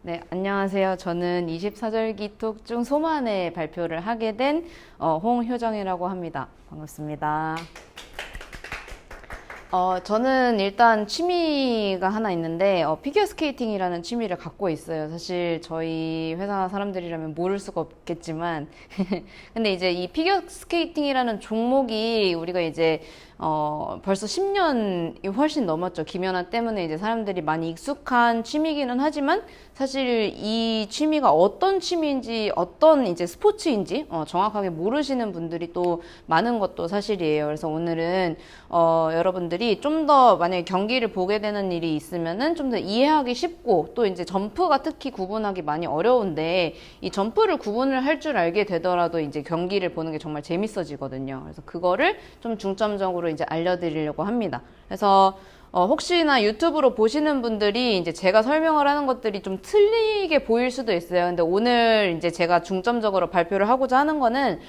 네, 안녕하세요. 저는 24절기 톡 중 소만의 발표를 하게 된 홍효정이라고 합니다. 반갑습니다. 저는 일단 취미가 하나 있는데, 피겨 스케이팅이라는 취미를 갖고 있어요. 사실 저희 회사 사람들이라면 모를 수가 없겠지만. 근데 이제 이 피겨 스케이팅이라는 종목이 우리가 이제, 벌써 10년이 훨씬 넘었죠. 김연아 때문에 이제 사람들이 많이 익숙한 취미기는 하지만, 사실 이 취미가 어떤 취미인지, 어떤 이제 스포츠인지, 정확하게 모르시는 분들이 또 많은 것도 사실이에요. 그래서 오늘은, 여러분들이 좀 더 만약에 경기를 보게 되는 일이 있으면은 좀 더 이해하기 쉽고 또 이제 점프가 특히 구분하기 많이 어려운데 이 점프를 구분을 할 줄 알게 되더라도 이제 경기를 보는 게 정말 재밌어지거든요. 그래서 그거를 좀 중점적으로 이제 알려드리려고 합니다. 그래서 혹시나 유튜브로 보시는 분들이 이제 제가 설명을 하는 것들이 좀 틀리게 보일 수도 있어요. 근데 오늘 이제 제가 중점적으로 발표를 하고자 하는 거는,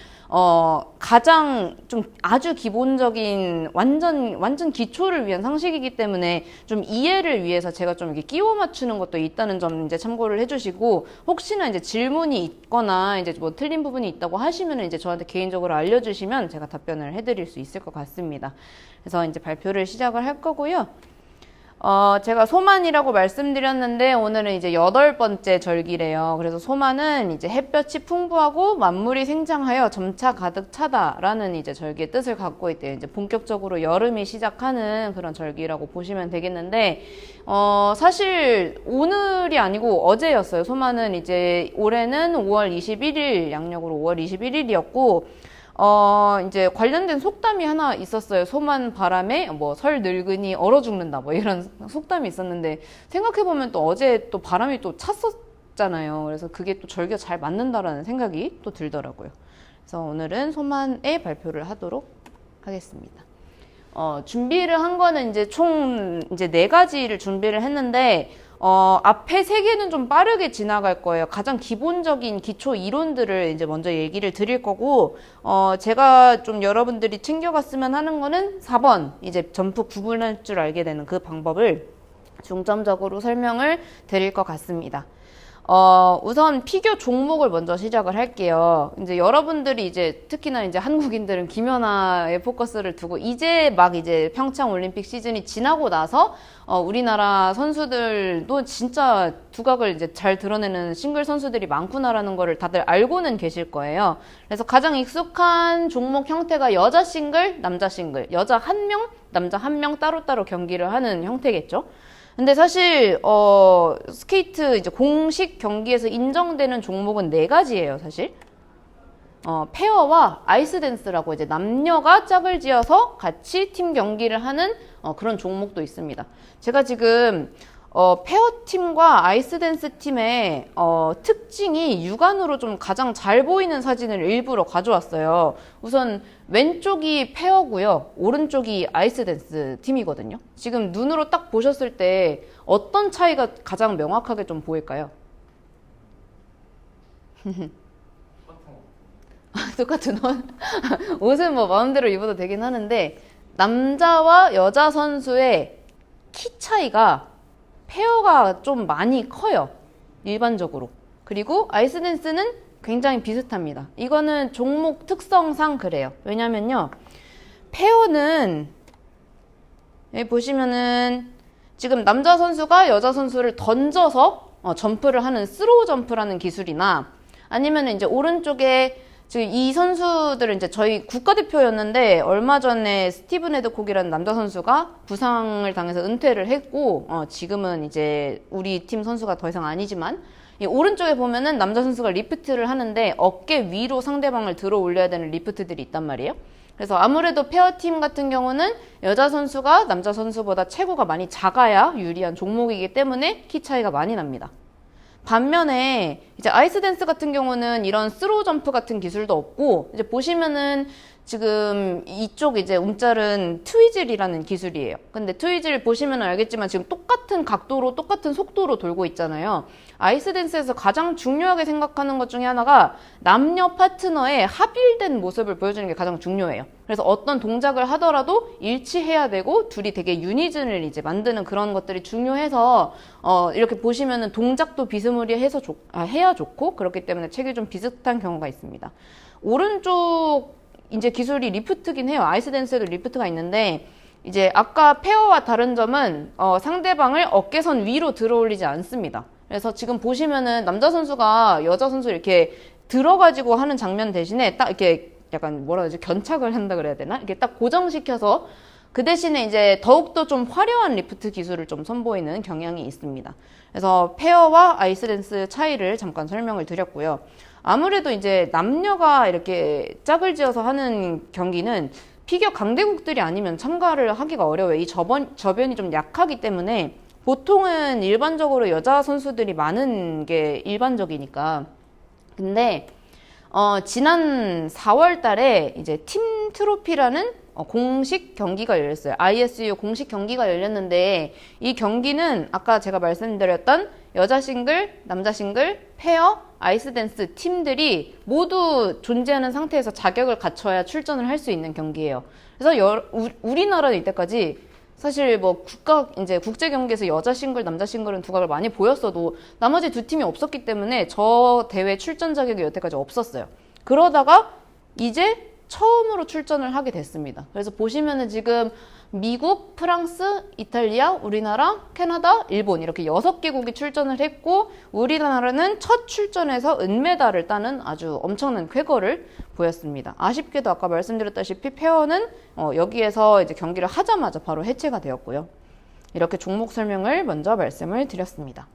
가장 좀 아주 기본적인 완전 기초를 위한 상식이기 때문에 좀 이해를 위해서 제가 좀 이렇게 끼워 맞추는 것도 있다는 점 이제 참고를 해주시고, 혹시나 이제 질문이 있거나 이제 뭐 틀린 부분이 있다고 하시면 이제 저한테 개인적으로 알려주시면 제가 답변을 해드릴 수 있을 것 같습니다. 그래서 이제 발표를 시작을 할 거고요. 제가 소만이라고 말씀드렸는데 오늘은 이제 8번째 절기래요. 그래서 소만은 이제 햇볕이 풍부하고 만물이 생장하여 점차 가득 차다라는 이제 절기의 뜻을 갖고 있대요. 이제 본격적으로 여름이 시작하는 그런 절기라고 보시면 되겠는데, 사실 오늘이 아니고 어제였어요. 소만은 이제 올해는 5월 21일, 양력으로 5월 21일이었고, 이제 관련된 속담이 하나 있었어요. 소만 바람에 뭐 설 늙은이 얼어 죽는다 뭐 이런 속담이 있었는데 생각해보면 또 어제 또 바람이 또 찼었잖아요. 그래서 그게 또 절기가 잘 맞는다라는 생각이 또 들더라고요. 그래서 오늘은 소만의 발표를 하도록 하겠습니다. 준비를 한 거는 이제 총 이제 4가지를 준비를 했는데, 앞에 3개는 좀 빠르게 지나갈 거예요. 가장 기본적인 기초 이론들을 이제 먼저 얘기를 드릴 거고, 제가 좀 여러분들이 챙겨갔으면 하는 거는 4번, 이제 점프 구분할 줄 알게 되는 그 방법을 중점적으로 설명을 드릴 것 같습니다. 우선 피겨 종목을 먼저 시작을 할게요. 이제 여러분들이 이제 특히나 이제 한국인들은 김연아에 포커스를 두고 이제 막 이제 평창 올림픽 시즌이 지나고 나서 우리나라 선수들도 진짜 두각을 이제 잘 드러내는 싱글 선수들이 많구나라는 거를 다들 알고는 계실 거예요. 그래서 가장 익숙한 종목 형태가 여자 싱글, 남자 싱글, 여자 1명, 남자 1명 따로따로 경기를 하는 형태겠죠. 근데 사실 스케이트 이제 공식 경기에서 인정되는 종목은 4가지예요, 사실. 페어와 아이스댄스라고 이제 남녀가 짝을 지어서 같이 팀 경기를 하는 그런 종목도 있습니다. 제가 지금 페어 팀과 아이스댄스 팀의 특징이 육안으로 좀 가장 잘 보이는 사진을 일부러 가져왔어요. 우선 왼쪽이 페어고요. 오른쪽이 아이스댄스 팀이거든요. 지금 눈으로 딱 보셨을 때 어떤 차이가 가장 명확하게 좀 보일까요? 똑같은 옷은 뭐 마음대로 입어도 되긴 하는데, 남자와 여자 선수의 키 차이가 페어가 좀 많이 커요. 일반적으로. 그리고 아이스댄스는 굉장히 비슷합니다. 이거는 종목 특성상 그래요. 왜냐면요, 페어는 여기 보시면은 지금 남자 선수가 여자 선수를 던져서 점프를 하는 스로우 점프라는 기술이나, 아니면 이제 오른쪽에 지금 이 선수들은 이제 저희 국가대표였는데 얼마 전에 스티븐 헤드콕이라는 남자 선수가 부상을 당해서 은퇴를 했고, 지금은 이제 우리 팀 선수가 더 이상 아니지만, 이 오른쪽에 보면은 남자 선수가 리프트를 하는데 어깨 위로 상대방을 들어 올려야 되는 리프트들이 있단 말이에요. 그래서 아무래도 페어팀 같은 경우는 여자 선수가 남자 선수보다 체구가 많이 작아야 유리한 종목이기 때문에 키 차이가 많이 납니다. 반면에 이제 아이스댄스 같은 경우는 이런 스로우 점프 같은 기술도 없고, 이제 보시면은 지금 이쪽 이제 움짤은 트위즐이라는 기술이에요. 근데 트위즐 보시면 알겠지만 지금 똑같은 각도로 똑같은 속도로 돌고 있잖아요. 아이스댄스에서 가장 중요하게 생각하는 것 중에 하나가 남녀 파트너의 합일된 모습을 보여주는 게 가장 중요해요. 그래서 어떤 동작을 하더라도 일치해야 되고 둘이 되게 유니즌을 이제 만드는 그런 것들이 중요해서 이렇게 보시면은 동작도 비스무리해서 해야 좋고 그렇기 때문에 책이 좀 비슷한 경우가 있습니다. 오른쪽 이제 기술이 리프트긴 해요. 아이스댄스에도 리프트가 있는데 이제 아까 페어와 다른 점은 상대방을 어깨선 위로 들어올리지 않습니다. 그래서 지금 보시면은 남자 선수가 여자 선수 이렇게 들어가지고 하는 장면 대신에 딱 이렇게 약간 뭐라 그러지? 견착을 한다 그래야 되나? 이렇게 딱 고정시켜서 그 대신에 이제 더욱더 좀 화려한 리프트 기술을 좀 선보이는 경향이 있습니다. 그래서 페어와 아이스댄스 차이를 잠깐 설명을 드렸고요. 아무래도 이제 남녀가 이렇게 짝을 지어서 하는 경기는 피겨 강대국들이 아니면 참가를 하기가 어려워요. 이 저변이 좀 약하기 때문에 보통은 일반적으로 여자 선수들이 많은 게 일반적이니까. 근데 지난 4월 달에 이제 팀 트로피라는 공식 경기가 열렸어요. ISU 공식 경기가 열렸는데 이 경기는 아까 제가 말씀드렸던 여자 싱글, 남자 싱글, 페어, 아이스댄스 팀들이 모두 존재하는 상태에서 자격을 갖춰야 출전을 할 수 있는 경기예요. 그래서 우리나라는 이때까지 사실 뭐 이제 국제 경기에서 여자 싱글, 남자 싱글은 두각을 많이 보였어도 나머지 두 팀이 없었기 때문에 저 대회 출전 자격이 여태까지 없었어요. 그러다가 이제 처음으로 출전을 하게 됐습니다. 그래서 보시면은 지금 미국, 프랑스, 이탈리아, 우리나라, 캐나다, 일본 이렇게 6개국이 출전을 했고 우리나라는 첫 출전에서 은메달을 따는 아주 엄청난 쾌거를 보였습니다. 아쉽게도 아까 말씀드렸다시피 페어는 여기에서 이제 경기를 하자마자 바로 해체가 되었고요. 이렇게 종목 설명을 먼저 말씀을 드렸습니다.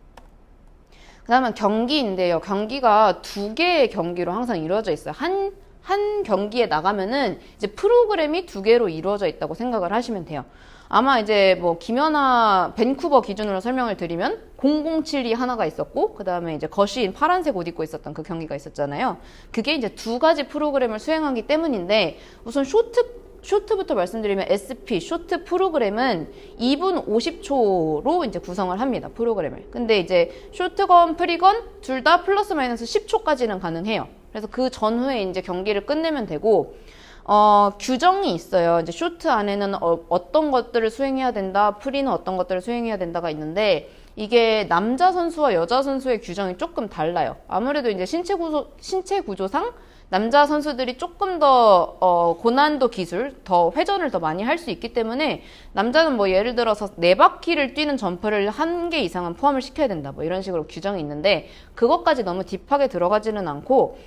그 다음은 경기인데요. 경기가 2개의 경기로 항상 이루어져 있어요. 한 경기에 나가면은 이제 프로그램이 2개로 이루어져 있다고 생각을 하시면 돼요. 아마 이제 뭐 김연아 밴쿠버 기준으로 설명을 드리면 007이 하나가 있었고 그 다음에 이제 거시인 파란색 옷 입고 있었던 그 경기가 있었잖아요. 그게 이제 2가지 프로그램을 수행하기 때문인데 우선 쇼트부터 말씀드리면 SP, 쇼트 프로그램은 2분 50초로 이제 구성을 합니다. 프로그램을. 근데 이제 쇼트건, 프리건 둘 다 플러스 마이너스 10초까지는 가능해요. 그래서 그 전후에 이제 경기를 끝내면 되고, 규정이 있어요. 이제 쇼트 안에는 어떤 것들을 수행해야 된다, 프리는 어떤 것들을 수행해야 된다가 있는데, 이게 남자 선수와 여자 선수의 규정이 조금 달라요. 아무래도 이제 신체 구조상 남자 선수들이 조금 더 고난도 기술, 더 회전을 더 많이 할 수 있기 때문에 남자는 뭐 예를 들어서 4바퀴를 뛰는 점프를 1개 이상은 포함을 시켜야 된다. 뭐 이런 식으로 규정이 있는데 그것까지 너무 딥하게 들어가지는 않고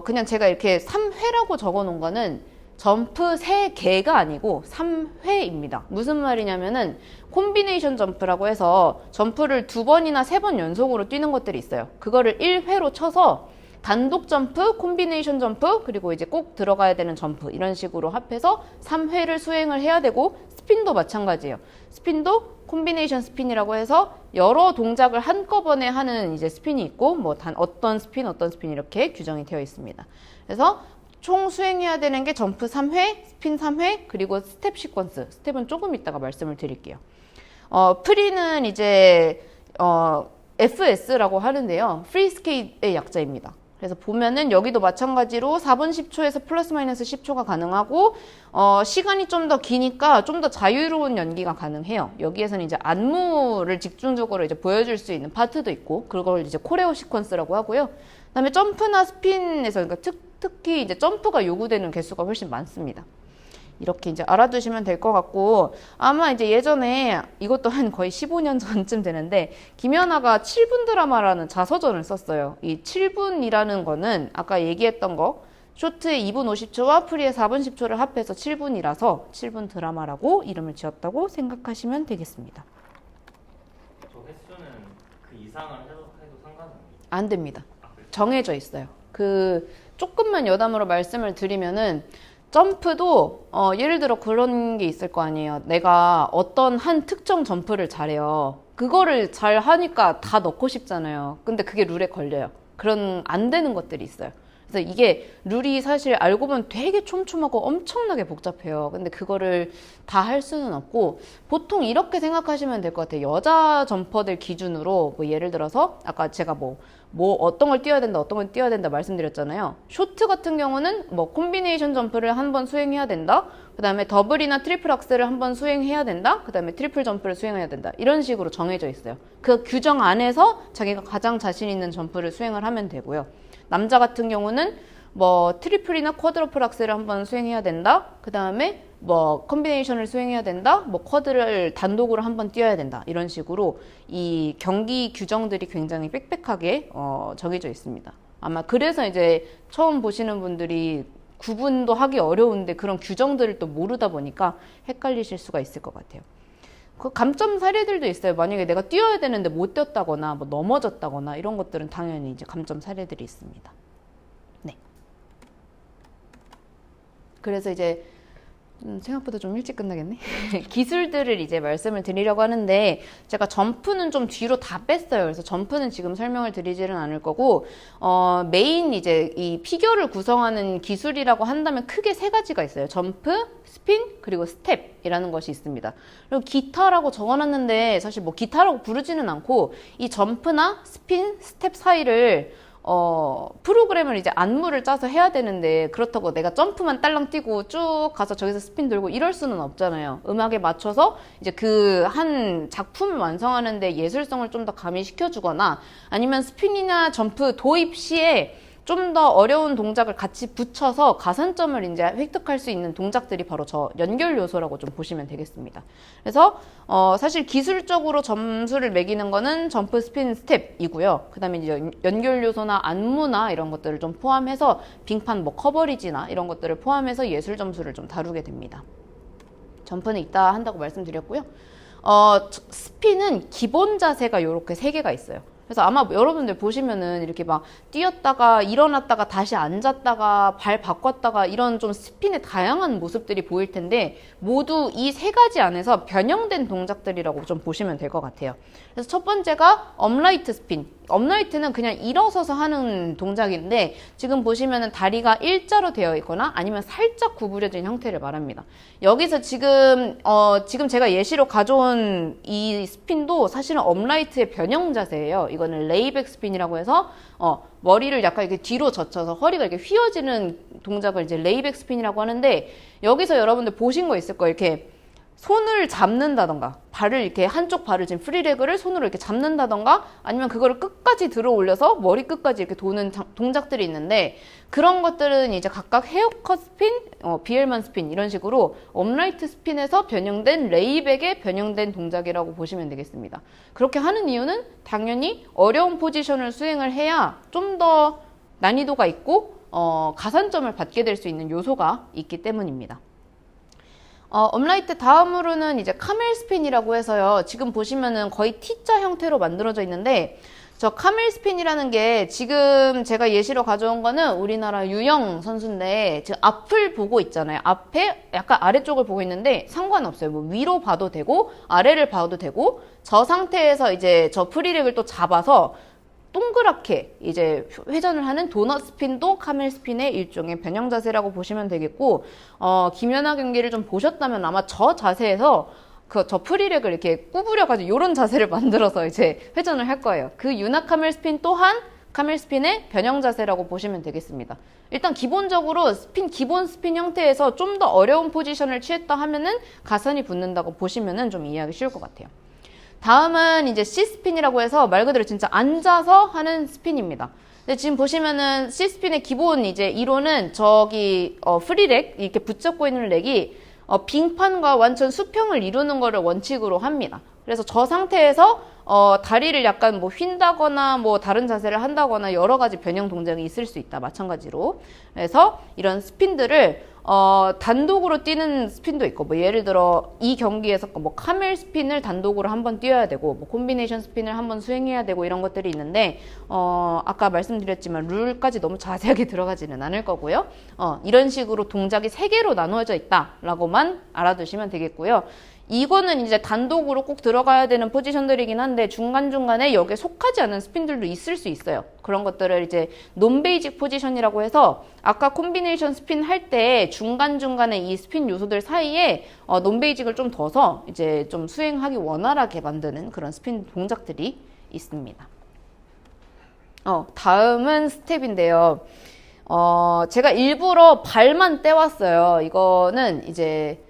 그냥 제가 이렇게 3회라고 적어 놓은 거는 점프 3개가 아니고 3회입니다. 무슨 말이냐면은 콤비네이션 점프라고 해서 점프를 2번이나 3번 연속으로 뛰는 것들이 있어요. 그거를 1회로 쳐서 단독 점프, 콤비네이션 점프, 그리고 이제 꼭 들어가야 되는 점프 이런 식으로 합해서 3회를 수행을 해야 되고 스핀도 마찬가지예요. 스핀도 콤비네이션 스핀이라고 해서 여러 동작을 한꺼번에 하는 이제 스핀이 있고 뭐 단 어떤 스핀 이렇게 규정이 되어 있습니다. 그래서 총 수행해야 되는 게 점프 3회, 스핀 3회, 그리고 스텝 시퀀스. 스텝은 조금 이따가 말씀을 드릴게요. 프리는 이제 FS라고 하는데요. 프리스케이트의 약자입니다. 그래서 보면은 여기도 마찬가지로 4분 10초에서 플러스 마이너스 10초가 가능하고 시간이 좀 더 기니까 좀 더 자유로운 연기가 가능해요. 여기에서는 이제 안무를 집중적으로 이제 보여줄 수 있는 파트도 있고 그걸 이제 코레오 시퀀스라고 하고요. 그다음에 점프나 스핀에서 그러니까 특히 이제 점프가 요구되는 개수가 훨씬 많습니다. 이렇게 이제 알아두시면 될 것 같고 아마 이제 예전에 이것도 한 거의 15년 전쯤 되는데 김연아가 7분 드라마라는 자서전을 썼어요. 이 7분이라는 거는 아까 얘기했던 거 쇼트의 2분 50초와 프리의 4분 10초를 합해서 7분이라서 7분 드라마라고 이름을 지었다고 생각하시면 되겠습니다. 저 횟수는 그 이상을 해도 상관은 안 됩니다. 정해져 있어요. 조금만 여담으로 말씀을 드리면은 점프도 예를 들어 그런 게 있을 거 아니에요. 내가 어떤 한 특정 점프를 잘해요. 그거를 잘 하니까 다 넣고 싶잖아요. 근데 그게 룰에 걸려요. 그런 안 되는 것들이 있어요. 그래서 이게 룰이 사실 알고 보면 되게 촘촘하고 엄청나게 복잡해요. 근데 그거를 다 할 수는 없고 보통 이렇게 생각하시면 될 것 같아요. 여자 점퍼들 기준으로 뭐 예를 들어서 아까 제가 뭐 어떤 걸 뛰어야 된다, 어떤 걸 뛰어야 된다 말씀드렸잖아요. 쇼트 같은 경우는 뭐 콤비네이션 점프를 한 번 수행해야 된다. 그 다음에 더블이나 트리플 악셀을 한 번 수행해야 된다. 그 다음에 트리플 점프를 수행해야 된다. 이런 식으로 정해져 있어요. 그 규정 안에서 자기가 가장 자신 있는 점프를 수행을 하면 되고요. 남자 같은 경우는 뭐 트리플이나 쿼드러플 악셀을 한번 수행해야 된다. 그 다음에 뭐 콤비네이션을 수행해야 된다. 뭐 쿼드를 단독으로 한번 뛰어야 된다. 이런 식으로 이 경기 규정들이 굉장히 빽빽하게 정해져 있습니다. 아마 그래서 이제 처음 보시는 분들이 구분도 하기 어려운데 그런 규정들을 또 모르다 보니까 헷갈리실 수가 있을 것 같아요. 그 감점 사례들도 있어요. 만약에 내가 뛰어야 되는데 못 뛰었다거나 뭐 넘어졌다거나 이런 것들은 당연히 이제 감점 사례들이 있습니다. 네. 그래서 이제 생각보다 좀 일찍 끝나겠네. 기술들을 이제 말씀을 드리려고 하는데 제가 점프는 좀 뒤로 다 뺐어요. 그래서 점프는 지금 설명을 드리지는 않을 거고 메인 이제 이 피겨를 구성하는 기술이라고 한다면 크게 세 가지가 있어요. 점프, 스핀, 그리고 스텝이라는 것이 있습니다. 그리고 기타라고 적어놨는데 사실 뭐 기타라고 부르지는 않고 이 점프나 스핀, 스텝 사이를 프로그램을 이제 안무를 짜서 해야 되는데 그렇다고 내가 점프만 딸랑 뛰고 쭉 가서 저기서 스핀 돌고 이럴 수는 없잖아요. 음악에 맞춰서 이제 그 한 작품을 완성하는데 예술성을 좀 더 가미시켜 주거나 아니면 스핀이나 점프 도입 시에 좀 더 어려운 동작을 같이 붙여서 가산점을 이제 획득할 수 있는 동작들이 바로 저 연결 요소라고 좀 보시면 되겠습니다. 그래서 사실 기술적으로 점수를 매기는 거는 점프, 스핀, 스텝이고요. 그 다음에 이제 연결 요소나 안무나 이런 것들을 좀 포함해서 빙판 뭐 커버리지나 이런 것들을 포함해서 예술 점수를 좀 다루게 됩니다. 점프는 이따 한다고 말씀드렸고요. 스핀은 기본 자세가 이렇게 3개가 있어요. 그래서 아마 여러분들 보시면은 이렇게 막 뛰었다가 일어났다가 다시 앉았다가 발 바꿨다가 이런 좀 스핀의 다양한 모습들이 보일 텐데 모두 이 3가지 안에서 변형된 동작들이라고 좀 보시면 될 것 같아요. 그래서 첫 번째가 업라이트 스핀. 업라이트는 그냥 일어서서 하는 동작인데 지금 보시면은 다리가 일자로 되어 있거나 아니면 살짝 구부려진 형태를 말합니다. 여기서 지금 제가 예시로 가져온 이 스핀도 사실은 업라이트의 변형 자세예요. 이거는 레이백 스핀이라고 해서 머리를 약간 이렇게 뒤로 젖혀서 허리가 이렇게 휘어지는 동작을 이제 레이백 스핀이라고 하는데 여기서 여러분들 보신 거 있을 거예요. 이렇게 손을 잡는다던가 발을 이렇게 한쪽 발을 지금 프리레그를 손으로 이렇게 잡는다던가 아니면 그거를 끝까지 들어 올려서 머리 끝까지 이렇게 도는 동작들이 있는데 그런 것들은 이제 각각 헤어컷 스핀, 비엘만 스핀 이런 식으로 업라이트 스핀에서 변형된 레이백에 변형된 동작이라고 보시면 되겠습니다. 그렇게 하는 이유는 당연히 어려운 포지션을 수행을 해야 좀 더 난이도가 있고 가산점을 받게 될 수 있는 요소가 있기 때문입니다. 업라이트 다음으로는 이제 카멜 스핀이라고 해서요. 지금 보시면은 거의 T자 형태로 만들어져 있는데 저 카멜 스핀이라는 게 지금 제가 예시로 가져온 거는 우리나라 유영 선수인데 지금 앞을 보고 있잖아요. 앞에 약간 아래쪽을 보고 있는데 상관없어요. 뭐 위로 봐도 되고 아래를 봐도 되고 저 상태에서 이제 저 프리렉을 또 잡아서 동그랗게 이제 회전을 하는 도넛 스핀도 카멜 스핀의 일종의 변형 자세라고 보시면 되겠고 김연아 경기를 좀 보셨다면 아마 저 자세에서 저 프리렉을 이렇게 구부려가지고 이런 자세를 만들어서 이제 회전을 할 거예요. 그 유나 카멜 스핀 또한 카멜 스핀의 변형 자세라고 보시면 되겠습니다. 일단 기본적으로 기본 스핀 형태에서 좀 더 어려운 포지션을 취했다 하면은 가산이 붙는다고 보시면은 좀 이해하기 쉬울 것 같아요. 다음은 이제 C스핀이라고 해서 말 그대로 진짜 앉아서 하는 스핀입니다. 근데 지금 보시면은 C스핀의 기본 이제 이론은 저기 프리렉 이렇게 붙잡고 있는 렉이 빙판과 완전 수평을 이루는 거를 원칙으로 합니다. 그래서 저 상태에서 다리를 약간 뭐 휜다거나 뭐 다른 자세를 한다거나 여러 가지 변형 동작이 있을 수 있다. 마찬가지로. 그래서 이런 스핀들을 단독으로 뛰는 스핀도 있고 뭐 예를 들어 이 경기에서 뭐 카멜 스핀을 단독으로 한번 뛰어야 되고 뭐 콤비네이션 스핀을 한번 수행해야 되고 이런 것들이 있는데 아까 말씀드렸지만 룰까지 너무 자세하게 들어가지는 않을 거고요. 이런 식으로 동작이 3개로 나누어져 있다라고만 알아두시면 되겠고요. 이거는 이제 단독으로 꼭 들어가야 되는 포지션들이긴 한데 중간중간에 여기에 속하지 않은 스핀들도 있을 수 있어요. 그런 것들을 이제 논베이직 포지션이라고 해서 아까 콤비네이션 스핀 할 때 중간중간에 이 스핀 요소들 사이에 논베이직을 좀 둬서 이제 좀 수행하기 원활하게 만드는 그런 스핀 동작들이 있습니다. 다음은 스텝인데요. 제가 일부러 발만 떼왔어요. 이거는 이제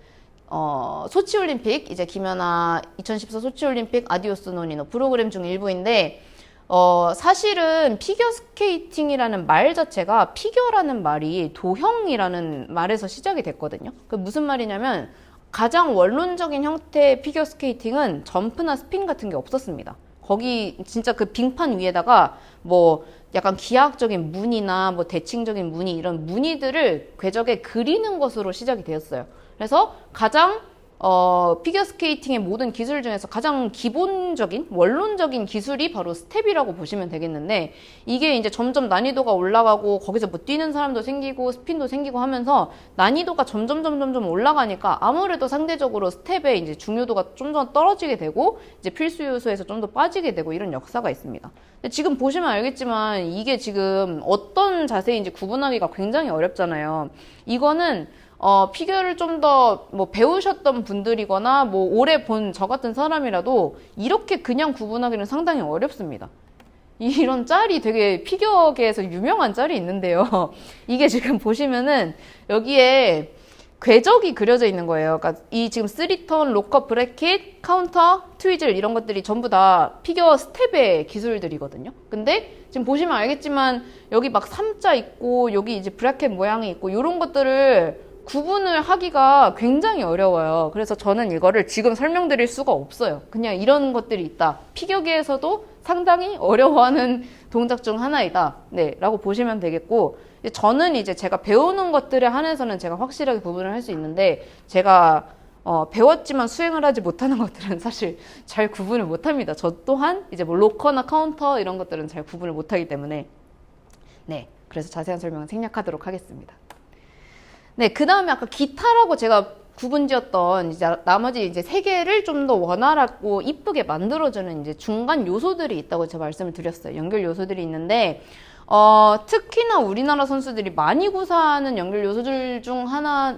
소치올림픽, 이제 김연아 2014 소치올림픽 아디오스 노니노 프로그램 중 일부인데, 사실은 피겨스케이팅이라는 말 자체가 피겨라는 말이 도형이라는 말에서 시작이 됐거든요. 그 무슨 말이냐면, 가장 원론적인 형태의 피겨스케이팅은 점프나 스핀 같은 게 없었습니다. 거기 진짜 그 빙판 위에다가 뭐 약간 기하학적인 무늬나 뭐 대칭적인 무늬 이런 무늬들을 궤적에 그리는 것으로 시작이 되었어요. 그래서 가장 피겨스케이팅의 모든 기술 중에서 가장 기본적인 원론적인 기술이 바로 스텝이라고 보시면 되겠는데, 이게 이제 점점 난이도가 올라가고 거기서 뭐 뛰는 사람도 생기고 스핀도 생기고 하면서 난이도가 점점 올라가니까 아무래도 상대적으로 스텝의 이제 중요도가 좀 더 떨어지게 되고 이제 필수 요소에서 좀 더 빠지게 되고 이런 역사가 있습니다. 근데 지금 보시면 알겠지만 이게 지금 어떤 자세인지 구분하기가 굉장히 어렵잖아요. 이거는 피겨를 좀 더 뭐 배우셨던 분들이거나 뭐 오래 본 저 같은 사람이라도 이렇게 그냥 구분하기는 상당히 어렵습니다. 이런 짤이 되게 피겨계에서 유명한 짤이 있는데요. 이게 지금 보시면은 여기에 궤적이 그려져 있는 거예요. 그러니까 이 지금 3턴, 로커 브래킷, 카운터, 트위즐 이런 것들이 전부 다 피겨 스텝의 기술들이거든요. 근데 지금 보시면 알겠지만 여기 막 3자 있고 여기 이제 브래킷 모양이 있고 이런 것들을 구분을 하기가 굉장히 어려워요. 그래서 저는 이거를 지금 설명드릴 수가 없어요. 그냥 이런 것들이 있다. 피겨계에서도 상당히 어려워하는 동작 중 하나이다. 네, 라고 보시면 되겠고, 저는 이제 제가 배우는 것들에 한해서는 제가 확실하게 구분을 할 수 있는데, 제가 배웠지만 수행을 하지 못하는 것들은 사실 잘 구분을 못합니다. 저 또한 이제 뭐 로커나 카운터 이런 것들은 잘 구분을 못하기 때문에, 네, 그래서 자세한 설명은 생략하도록 하겠습니다. 네, 그 다음에 아까 기타라고 제가 구분 지었던 이제 나머지 이제 세 개를 좀 더 원활하고 이쁘게 만들어주는 이제 중간 요소들이 있다고 제가 말씀을 드렸어요. 연결 요소들이 있는데, 특히나 우리나라 선수들이 많이 구사하는 연결 요소들 중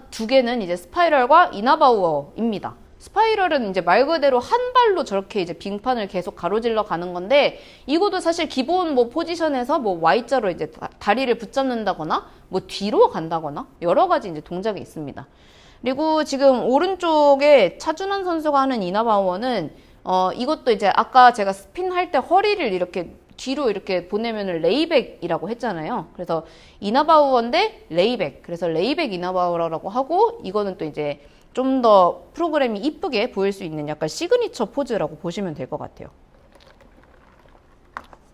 두 개는 이제 스파이럴과 이나바우어입니다. 스파이럴은 이제 말 그대로 한 발로 저렇게 이제 빙판을 계속 가로질러 가는 건데, 이것도 사실 기본 뭐 포지션에서 뭐 Y자로 이제 다리를 붙잡는다거나 뭐 뒤로 간다거나 여러 가지 이제 동작이 있습니다. 그리고 지금 오른쪽에 차준환 선수가 하는 이나바우어는 이것도 이제 아까 제가 스핀 할 때 허리를 이렇게 뒤로 이렇게 보내면은 레이백이라고 했잖아요. 그래서 이나바우어인데 레이백. 그래서 레이백 이나바우어라고 하고, 이거는 또 이제 좀 더 프로그램이 이쁘게 보일 수 있는 약간 시그니처 포즈라고 보시면 될 것 같아요.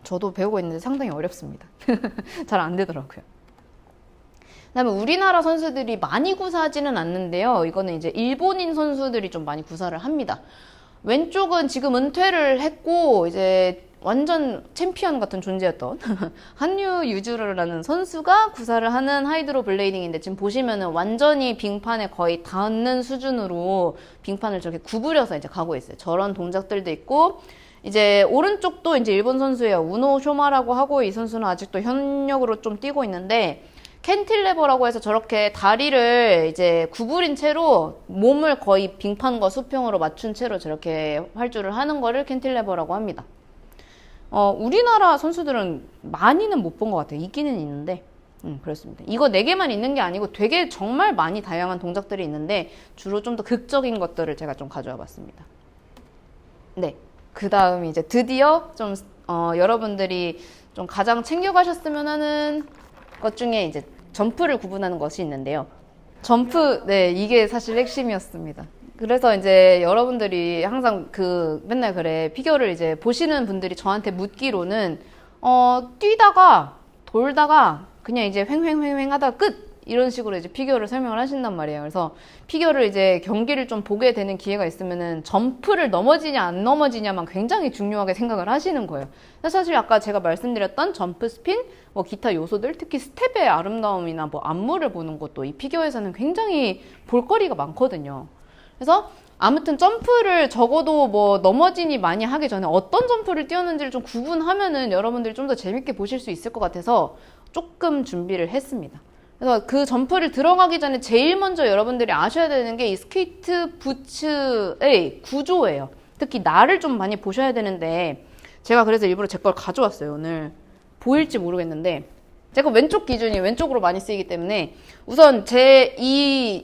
저도 배우고 있는데 상당히 어렵습니다. 잘 안 되더라고요. 그다음에 우리나라 선수들이 많이 구사하지는 않는데요. 이거는 이제 일본인 선수들이 좀 많이 구사를 합니다. 왼쪽은 지금 은퇴를 했고 이제 완전 챔피언 같은 존재였던 한유 유주라는 선수가 구사를 하는 하이드로 블레이딩인데, 지금 보시면은 완전히 빙판에 거의 닿는 수준으로 빙판을 저렇게 구부려서 이제 가고 있어요. 저런 동작들도 있고, 이제 오른쪽도 이제 일본 선수예요. 우노 쇼마라고 하고, 이 선수는 아직도 현역으로 좀 뛰고 있는데, 캔틸레버라고 해서 저렇게 다리를 이제 구부린 채로 몸을 거의 빙판과 수평으로 맞춘 채로 저렇게 활주를 하는 거를 캔틸레버라고 합니다. 우리나라 선수들은 많이는 못 본 것 같아요. 있기는 있는데, 그렇습니다. 이거 4개만 있는 게 아니고 되게 정말 많이 다양한 동작들이 있는데, 주로 좀 더 극적인 것들을 제가 좀 가져와 봤습니다. 네. 그 다음 이제 드디어 좀, 여러분들이 좀 가장 챙겨가셨으면 하는 것 중에 이제 점프를 구분하는 것이 있는데요. 점프, 네, 이게 사실 핵심이었습니다. 그래서 이제 여러분들이 항상 맨날 그래, 피겨를 이제 보시는 분들이 저한테 묻기로는, 뛰다가, 돌다가, 그냥 이제 횡횡횡횡 하다가 끝! 이런 식으로 이제 피겨를 설명을 하신단 말이에요. 그래서 피겨를 이제 경기를 좀 보게 되는 기회가 있으면은 점프를 넘어지냐 안 넘어지냐만 굉장히 중요하게 생각을 하시는 거예요. 사실 아까 제가 말씀드렸던 점프, 스핀, 뭐 기타 요소들, 특히 스텝의 아름다움이나 뭐 안무를 보는 것도 이 피겨에서는 굉장히 볼거리가 많거든요. 그래서 아무튼 점프를 적어도 뭐 넘어지니 많이 하기 전에 어떤 점프를 뛰었는지를 좀 구분하면은 여러분들이 좀 더 재밌게 보실 수 있을 것 같아서 조금 준비를 했습니다. 그래서 그 점프를 들어가기 전에 제일 먼저 여러분들이 아셔야 되는 게 이 스케이트 부츠의 구조예요. 특히 날을 좀 많이 보셔야 되는데 제가 그래서 일부러 제 걸 가져왔어요. 오늘 보일지 모르겠는데 제가 왼쪽 기준이 왼쪽으로 많이 쓰이기 때문에 우선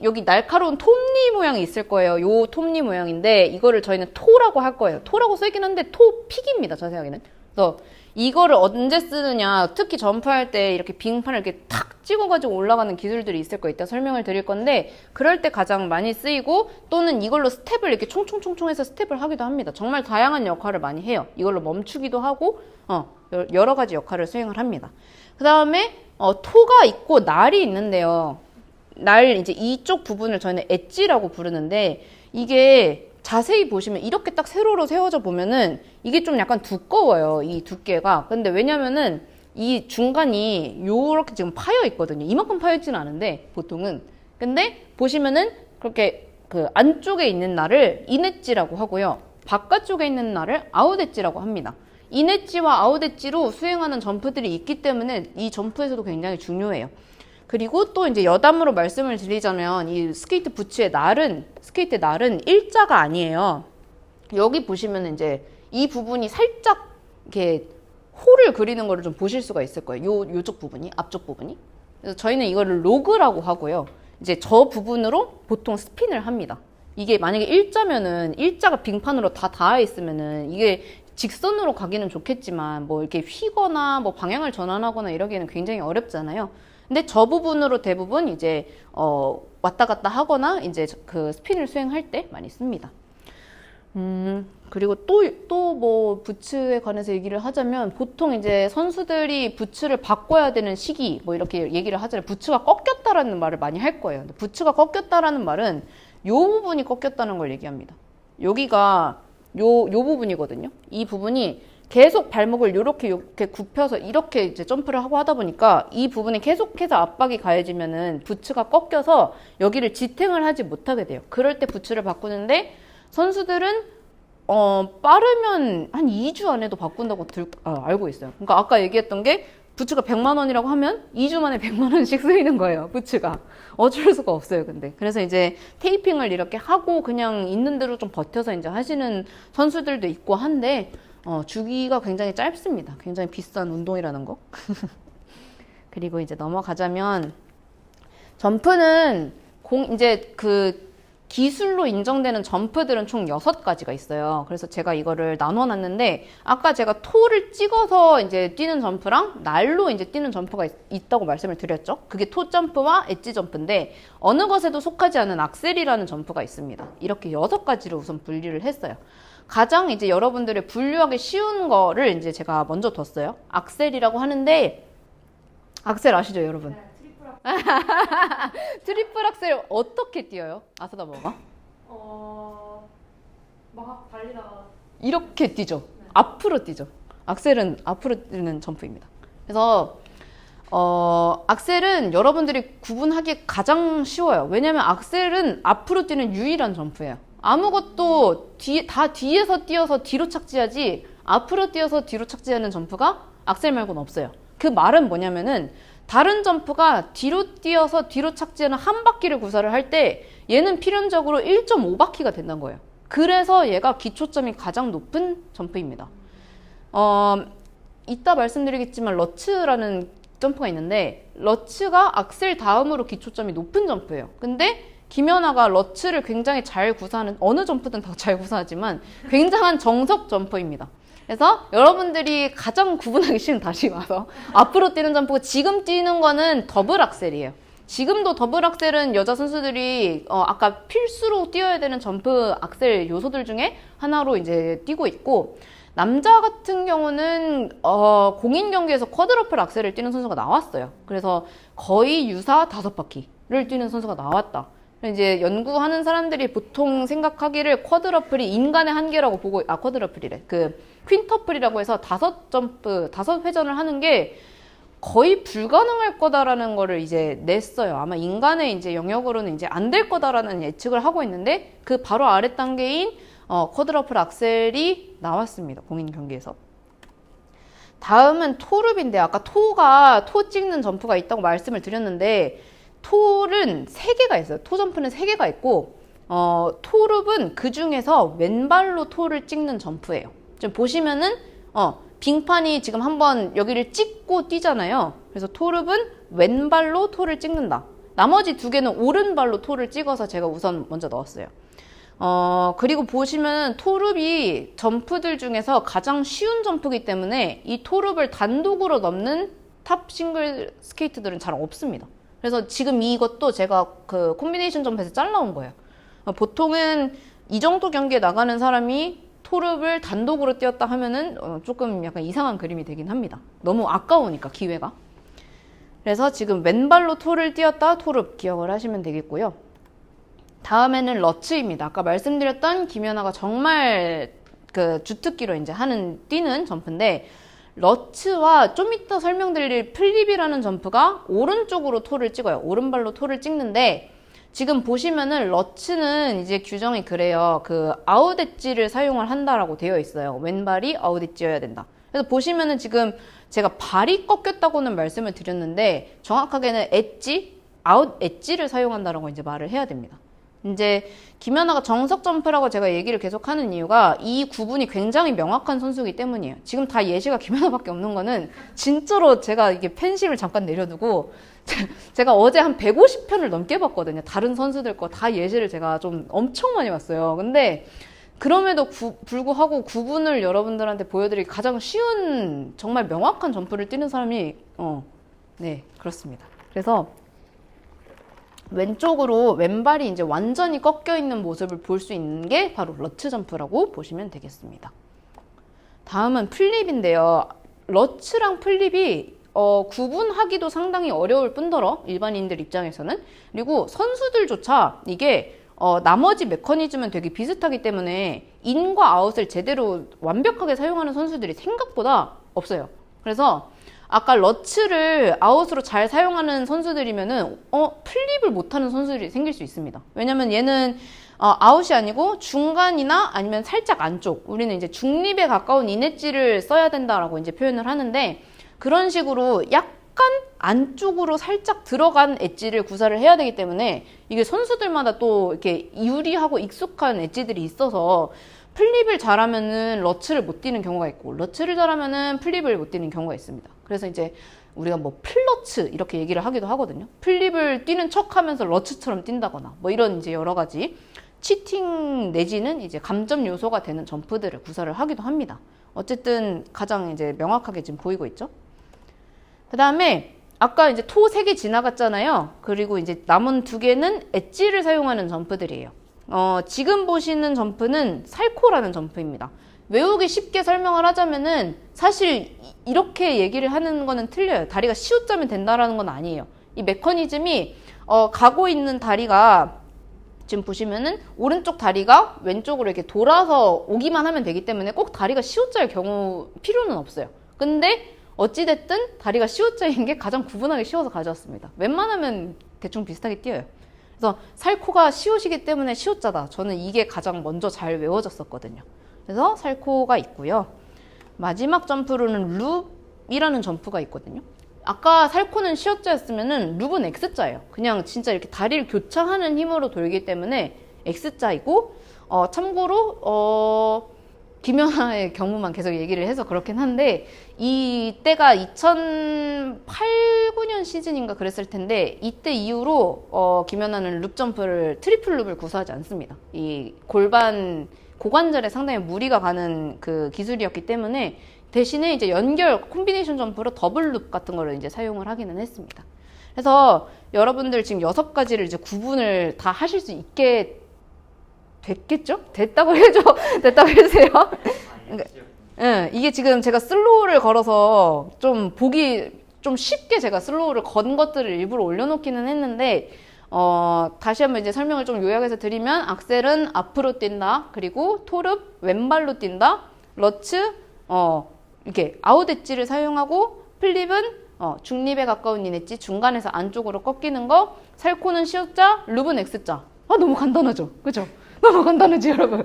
여기 날카로운 톱니 모양이 있을 거예요. 요 톱니 모양인데 이거를 저희는 토라고 할 거예요. 토라고 쓰이긴 한데 토픽입니다. 자세하게는. 그래서 이거를 언제 쓰느냐, 특히 점프할 때 이렇게 빙판을 이렇게 탁 찍어가지고 올라가는 기술들이 있을 거 이따 설명을 드릴 건데 그럴 때 가장 많이 쓰이고 또는 이걸로 스텝을 이렇게 총총총총 해서 스텝을 하기도 합니다. 정말 다양한 역할을 많이 해요. 이걸로 멈추기도 하고 여러 가지 역할을 수행을 합니다. 그 다음에 토가 있고 날이 있는데요. 날 이제 이쪽 부분을 저희는 엣지라고 부르는데 이게 자세히 보시면 이렇게 딱 세로로 세워져 보면은 이게 좀 약간 두꺼워요. 이 두께가. 근데 왜냐면은 이 중간이 요렇게 지금 파여 있거든요. 이만큼 파여 있지는 않은데 보통은. 근데 보시면은 그렇게 그 안쪽에 있는 날을 인엣지라고 하고요. 바깥쪽에 있는 날을 아웃엣지라고 합니다. 인엣지와 아웃엣지로 수행하는 점프들이 있기 때문에 이 점프에서도 굉장히 중요해요. 그리고 또 이제 여담으로 말씀을 드리자면 이 스케이트 부츠의 날은 스케이트 날은 일자가 아니에요. 여기 보시면 이제 이 부분이 살짝 이렇게 홀을 그리는 거를 좀 보실 수가 있을 거예요. 요쪽 부분이, 앞쪽 부분이. 그래서 저희는 이거를 로그라고 하고요. 이제 저 부분으로 보통 스핀을 합니다. 이게 만약에 일자면은 일자가 빙판으로 다 닿아 있으면은 이게 직선으로 가기는 좋겠지만 뭐 이렇게 휘거나 뭐 방향을 전환하거나 이러기에는 굉장히 어렵잖아요. 근데 저 부분으로 대부분 이제 왔다 갔다 하거나 이제 그 스핀을 수행할 때 많이 씁니다. 그리고 또 뭐 부츠에 관해서 얘기를 하자면 보통 이제 선수들이 부츠를 바꿔야 되는 시기 뭐 이렇게 얘기를 하잖아요. 부츠가 꺾였다라는 말을 많이 할 거예요. 근데 부츠가 꺾였다라는 말은 요 부분이 꺾였다는 걸 얘기합니다. 여기가 요 부분이거든요. 이 부분이 계속 발목을 이렇게 굽혀서 이렇게 이제 점프를 하고 하다 보니까 이 부분에 계속해서 압박이 가해지면은 부츠가 꺾여서 여기를 지탱을 하지 못하게 돼요. 그럴 때 부츠를 바꾸는데 선수들은 빠르면 한 2주 안에도 바꾼다고 알고 있어요. 그러니까 아까 얘기했던 게 부츠가 100만 원이라고 하면 2주 만에 100만 원씩 쓰이는 거예요. 부츠가. 어쩔 수가 없어요, 근데. 그래서 이제 테이핑을 이렇게 하고 그냥 있는 대로 좀 버텨서 이제 하시는 선수들도 있고 한데 주기가 굉장히 짧습니다. 굉장히 비싼 운동이라는 거. 그리고 이제 넘어가자면 점프는 이제 그 기술로 인정되는 점프들은 총 6가지가 있어요. 그래서 제가 이거를 나눠놨는데 아까 제가 토를 찍어서 이제 뛰는 점프랑 날로 이제 뛰는 점프가 있다고 말씀을 드렸죠. 그게 토 점프와 엣지 점프인데 어느 것에도 속하지 않은 악셀이라는 점프가 있습니다. 이렇게 6가지로 우선 분류를 했어요. 가장 이제 여러분들의 분류하기 쉬운 거를 이제 제가 먼저 뒀어요. 악셀이라고 하는데 악셀 아시죠, 여러분? 네, 트리플 악셀 어떻게 뛰어요? 아사다 뭐가? 막 달리다가 이렇게 뛰죠. 네. 앞으로 뛰죠. 악셀은 앞으로 뛰는 점프입니다. 그래서 악셀은 여러분들이 구분하기 가장 쉬워요. 왜냐면 악셀은 앞으로 뛰는 유일한 점프예요. 아무것도 다 뒤에서 뛰어서 뒤로 착지하지 앞으로 뛰어서 뒤로 착지하는 점프가 악셀 말고는 없어요. 그 말은 뭐냐면은 다른 점프가 뒤로 뛰어서 뒤로 착지하는 한 바퀴를 구사를 할 때 얘는 필연적으로 1.5바퀴가 된다는 거예요. 그래서 얘가 기초점이 가장 높은 점프입니다. 이따 말씀드리겠지만 러츠라는 점프가 있는데 러츠가 악셀 다음으로 기초점이 높은 점프예요. 근데 김연아가 러츠를 굉장히 잘 구사하는 어느 점프든 다 잘 구사하지만 굉장한 정석 점퍼입니다. 그래서 여러분들이 가장 구분하기 쉬운 다시 와서 앞으로 뛰는 점프고 지금 뛰는 거는 더블 악셀이에요. 지금도 더블 악셀은 여자 선수들이 아까 필수로 뛰어야 되는 점프 악셀 요소들 중에 하나로 이제 뛰고 있고 남자 같은 경우는 공인 경기에서 쿼드러플 악셀을 뛰는 선수가 나왔어요. 그래서 거의 유사 5바퀴를 뛰는 선수가 나왔다. 이제 연구하는 사람들이 보통 생각하기를 쿼드러플이 인간의 한계라고 보고 쿼드러플이래. 그 퀸터플이라고 해서 5회전을 하는 게 거의 불가능할 거다라는 거를 이제 냈어요. 아마 인간의 이제 영역으로는 이제 안 될 거다라는 예측을 하고 있는데 그 바로 아래 단계인 쿼드러플 악셀이 나왔습니다. 공인 경기에서. 다음은 토룹인데 아까 토 찍는 점프가 있다고 말씀을 드렸는데 톨은 3개가 있어요. 토 점프는 3개가 있고 토룹은 그 중에서 왼발로 토를 찍는 점프예요. 지금 보시면은 빙판이 지금 한번 여기를 찍고 뛰잖아요. 그래서 토룹은 왼발로 토를 찍는다. 나머지 2개는 오른발로 토를 찍어서 제가 우선 먼저 넣었어요. 그리고 보시면 토룹이 점프들 중에서 가장 쉬운 점프이기 때문에 이 토룹을 단독으로 넘는 탑 싱글 스케이트들은 잘 없습니다. 그래서 지금 이것도 제가 그 콤비네이션 점프에서 잘라온 거예요. 보통은 이 정도 경기에 나가는 사람이 토룹을 단독으로 뛰었다 하면은 조금 약간 이상한 그림이 되긴 합니다. 너무 아까우니까 기회가. 그래서 지금 왼발로 토를 뛰었다 토룹 기억을 하시면 되겠고요. 다음에는 러츠입니다. 아까 말씀드렸던 김연아가 정말 그 주특기로 이제 뛰는 점프인데 러츠와 좀 이따 설명드릴 플립이라는 점프가 오른쪽으로 토를 찍어요. 오른발로 토를 찍는데 지금 보시면은 러츠는 이제 규정이 그래요. 그 아웃 엣지를 사용을 한다라고 되어 있어요. 왼발이 아웃 엣지여야 된다. 그래서 보시면은 지금 제가 발이 꺾였다고는 말씀을 드렸는데 정확하게는 엣지, 아웃 엣지를 사용한다라고 이제 말을 해야 됩니다. 이제 김연아가 정석 점프라고 제가 얘기를 계속 하는 이유가 이 구분이 굉장히 명확한 선수이기 때문이에요. 지금 다 예시가 김연아밖에 없는 거는 진짜로 제가 이게 팬심을 잠깐 내려두고 제가 어제 한 150편을 넘게 봤거든요. 다른 선수들 거 다 예시를 제가 좀 엄청 많이 봤어요. 근데 그럼에도 불구하고 구분을 여러분들한테 보여드리기 가장 쉬운 정말 명확한 점프를 뛰는 사람이 네, 그렇습니다. 그래서 왼쪽으로 왼발이 이제 완전히 꺾여 있는 모습을 볼 수 있는 게 바로 러츠 점프라고 보시면 되겠습니다. 다음은 플립인데요. 러츠랑 플립이 구분하기도 상당히 어려울 뿐더러 일반인들 입장에서는 그리고 선수들조차 이게 나머지 메커니즘은 되게 비슷하기 때문에 인과 아웃을 제대로 완벽하게 사용하는 선수들이 생각보다 없어요. 그래서 아까 러츠를 아웃으로 잘 사용하는 선수들이면은 플립을 못하는 선수들이 생길 수 있습니다. 왜냐면 얘는 아웃이 아니고 중간이나 아니면 살짝 안쪽, 우리는 이제 중립에 가까운 인엣지를 써야 된다라고 이제 표현을 하는데 그런 식으로 약간 안쪽으로 살짝 들어간 엣지를 구사를 해야 되기 때문에 이게 선수들마다 또 이렇게 유리하고 익숙한 엣지들이 있어서 플립을 잘하면은 러츠를 못 뛰는 경우가 있고 러츠를 잘하면은 플립을 못 뛰는 경우가 있습니다. 그래서 이제 우리가 뭐 플러츠 이렇게 얘기를 하기도 하거든요. 플립을 뛰는 척 하면서 러츠처럼 뛴다거나 뭐 이런 이제 여러 가지 치팅 내지는 이제 감점 요소가 되는 점프들을 구사를 하기도 합니다. 어쨌든 가장 이제 명확하게 지금 보이고 있죠. 그 다음에 아까 이제 토 3개 지나갔잖아요. 그리고 이제 남은 2개는 엣지를 사용하는 점프들이에요. 지금 보시는 점프는 살코라는 점프입니다. 외우기 쉽게 설명을 하자면은 사실 이렇게 얘기를 하는 거는 틀려요. 다리가 시옷자면 된다라는 건 아니에요. 이 메커니즘이 가고 있는 다리가 지금 보시면은 오른쪽 다리가 왼쪽으로 이렇게 돌아서 오기만 하면 되기 때문에 꼭 다리가 시옷자일 경우 필요는 없어요. 근데 어찌됐든 다리가 시옷자인 게 가장 구분하기 쉬워서 가져왔습니다. 웬만하면 대충 비슷하게 뛰어요. 그래서 살코가 시옷이기 때문에 시옷자다. 저는 이게 가장 먼저 잘 외워졌었거든요. 그래서 살코가 있고요. 마지막 점프로는 룹이라는 점프가 있거든요. 아까 살코는 시옷자였으면은 룹은 X자예요. 그냥 진짜 이렇게 다리를 교차하는 힘으로 돌기 때문에 X자이고, 참고로, 김연아의 경우만 계속 얘기를 해서 그렇긴 한데, 이때가 2008, 9년 시즌인가 그랬을 텐데, 이때 이후로, 김연아는 룹 점프를, 트리플 룹을 구사하지 않습니다. 이 고관절에 상당히 무리가 가는 그 기술이었기 때문에, 대신에 이제 연결 콤비네이션 점프로 더블 룹 같은 거를 이제 사용을 하기는 했습니다. 그래서 여러분들 지금 6가지를 이제 구분을 다 하실 수 있게 됐겠죠? 됐다고 해줘. 됐다고 해주세요. 그러니까, 이게 지금 제가 슬로우를 걸어서 좀 보기 좀 쉽게 제가 슬로우를 건 것들을 일부러 올려놓기는 했는데, 다시 한번 이제 설명을 좀 요약해서 드리면, 악셀은 앞으로 뛴다. 그리고 토릅, 왼발로 뛴다. 러츠, 이렇게 아웃 엣지를 사용하고, 플립은 중립에 가까운 이냈지 중간에서 안쪽으로 꺾이는 거. 살코는 C자, 룹은 X자. 아, 너무 간단하죠? 그죠? 너무 간단하지, 여러분?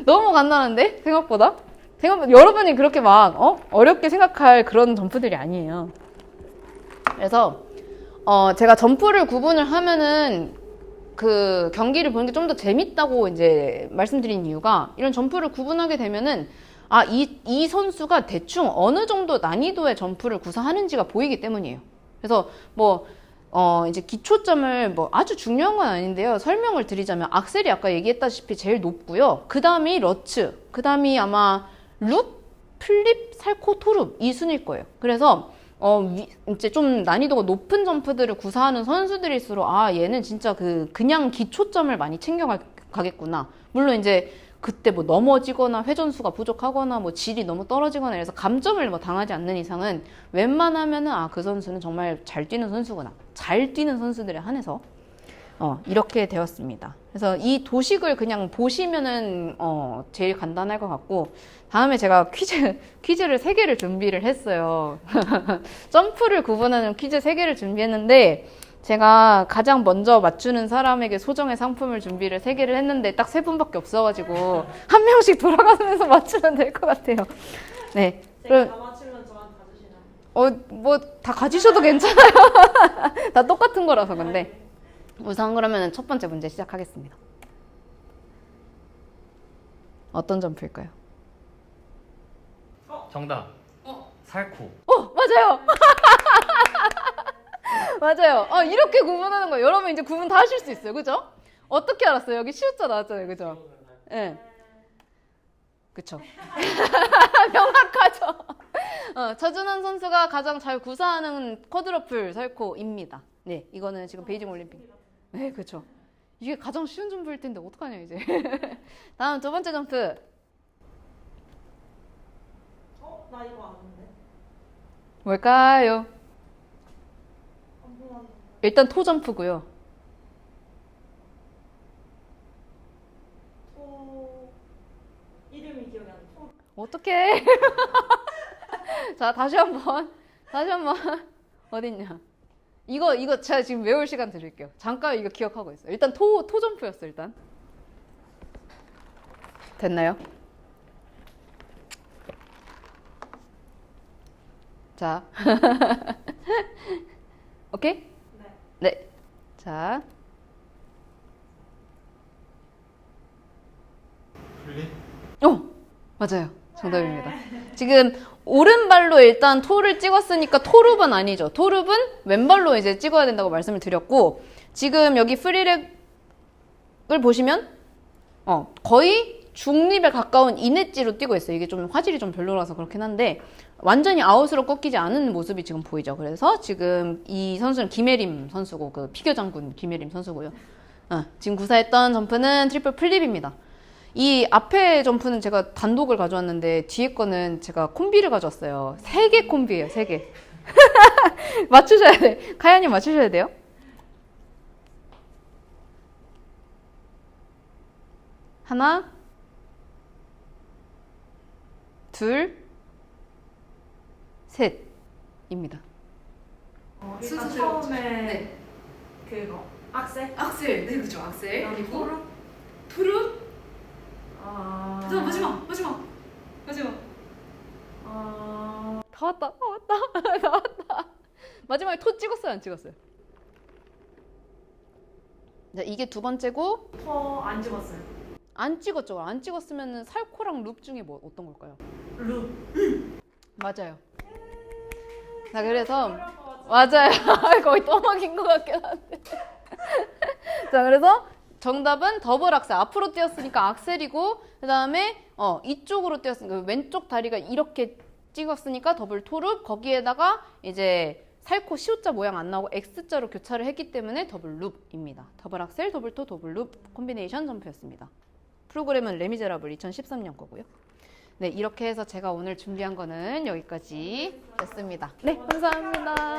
너무 간단한데? 생각보다 여러분이 그렇게 막 어렵게 생각할 그런 점프들이 아니에요. 그래서 제가 점프를 구분을 하면은 그 경기를 보는 게 좀 더 재밌다고 이제 말씀드린 이유가, 이런 점프를 구분하게 되면은 이 선수가 대충 어느 정도 난이도의 점프를 구사하는지가 보이기 때문이에요. 그래서 이제 기초점을 아주 중요한 건 아닌데요. 설명을 드리자면 악셀이 아까 얘기했다시피 제일 높고요. 그 다음이 러츠, 그 다음이 아마 룹, 플립, 살코, 토룹 이 순일 거예요. 그래서 이제 좀 난이도가 높은 점프들을 구사하는 선수들일수록 얘는 진짜 그냥 기초점을 많이 챙겨가겠구나. 물론 이제 그때 넘어지거나 회전수가 부족하거나 질이 너무 떨어지거나 이래서 감점을 당하지 않는 이상은 웬만하면은 그 선수는 정말 잘 뛰는 선수구나. 잘 뛰는 선수들에 한해서 이렇게 되었습니다. 그래서 이 도식을 그냥 보시면은 제일 간단할 것 같고, 다음에 제가 퀴즈를 3개를 준비를 했어요. 점프를 구분하는 퀴즈 3개를 준비했는데, 제가 가장 먼저 맞추는 사람에게 소정의 상품을 준비를 3개를 했는데 딱 3분밖에 없어가지고 한 명씩 돌아가면서 맞추면 될 것 같아요. 네. 제가 다 맞추면 저한테 가주시나요? 다 가지셔도 괜찮아요. 다 똑같은 거라서. 근데 우선 그러면 첫 번째 문제 시작하겠습니다. 어떤 점프일까요? 정답. 살코. 맞아요. 맞아요. 이렇게 구분하는 거예요. 여러분 이제 구분 다 하실 수 있어요. 그죠? 어떻게 알았어요? 여기 시우자 나왔잖아요. 그죠? 예. 네. 그쵸. 명확하죠. 차준환 선수가 가장 잘 구사하는 쿼드러플 살코입니다. 네, 이거는 지금 베이징 올림픽. 네, 그쵸. 이게 가장 쉬운 점프일 텐데 어떡하냐 이제. 다음 두 번째 점프. 나 이거 아는데. 뭘까요? 안 보았는데. 일단 토 점프고요. 이름이 기억이 안 나. 어떡해. 자, 다시 한번 어딨냐. 이거 제가 지금 외울 시간 드릴게요. 잠깐 이거 기억하고 있어요. 일단 토 점프였어. 일단 됐나요? 자. 오케이? 네. 자. 플립? 맞아요. 정답입니다. 지금 오른발로 일단 토를 찍었으니까 토룹은 아니죠. 토룹은 왼발로 이제 찍어야 된다고 말씀을 드렸고, 지금 여기 프리렉을 보시면 거의 중립에 가까운 인엣지로 뛰고 있어요. 이게 좀 화질이 좀 별로라서 그렇긴 한데 완전히 아웃으로 꺾이지 않은 모습이 지금 보이죠. 그래서 지금 이 선수는 김혜림 선수고, 그 피겨 장군 김혜림 선수고요. 지금 구사했던 점프는 트리플 플립입니다. 이 앞에 점프는 제가 단독을 가져왔는데 뒤에 거는 제가 콤비를 가져왔어요. 3개 콤비예요. 3개. 맞추셔야 돼. 카야님 맞추셔야 돼요. 하나, 둘, 셋입니다. 일단 순서대로 처음에 네. 그거 악셀. 악셀. 네, 그죠. 악셀. 그리고 투르. 마지막. 다 왔다. 마지막에 토 찍었어요, 안 찍었어요? 자, 이게 두 번째고. 안 찍었어요. 안 찍었죠. 안 찍었으면 살코랑 룹 중에 어떤 걸까요? 루. 맞아요. 자, 그래서 맞아요. 거의 떠먹인 것 같긴 한데. 자, 그래서 정답은 더블 악셀. 앞으로 뛰었으니까 악셀이고, 그 다음에 이쪽으로 뛰었으니까 왼쪽 다리가 이렇게 찍었으니까 더블 토룹, 거기에다가 이제 살코 시오자 모양 안 나오고 X자로 교차를 했기 때문에 더블 룹입니다. 더블 악셀, 더블 토, 더블 룹 콤비네이션 점프였습니다. 프로그램은 레미제라블 2013년 거고요. 네, 이렇게 해서 제가 오늘 준비한 거는 여기까지였습니다. 네, 감사합니다.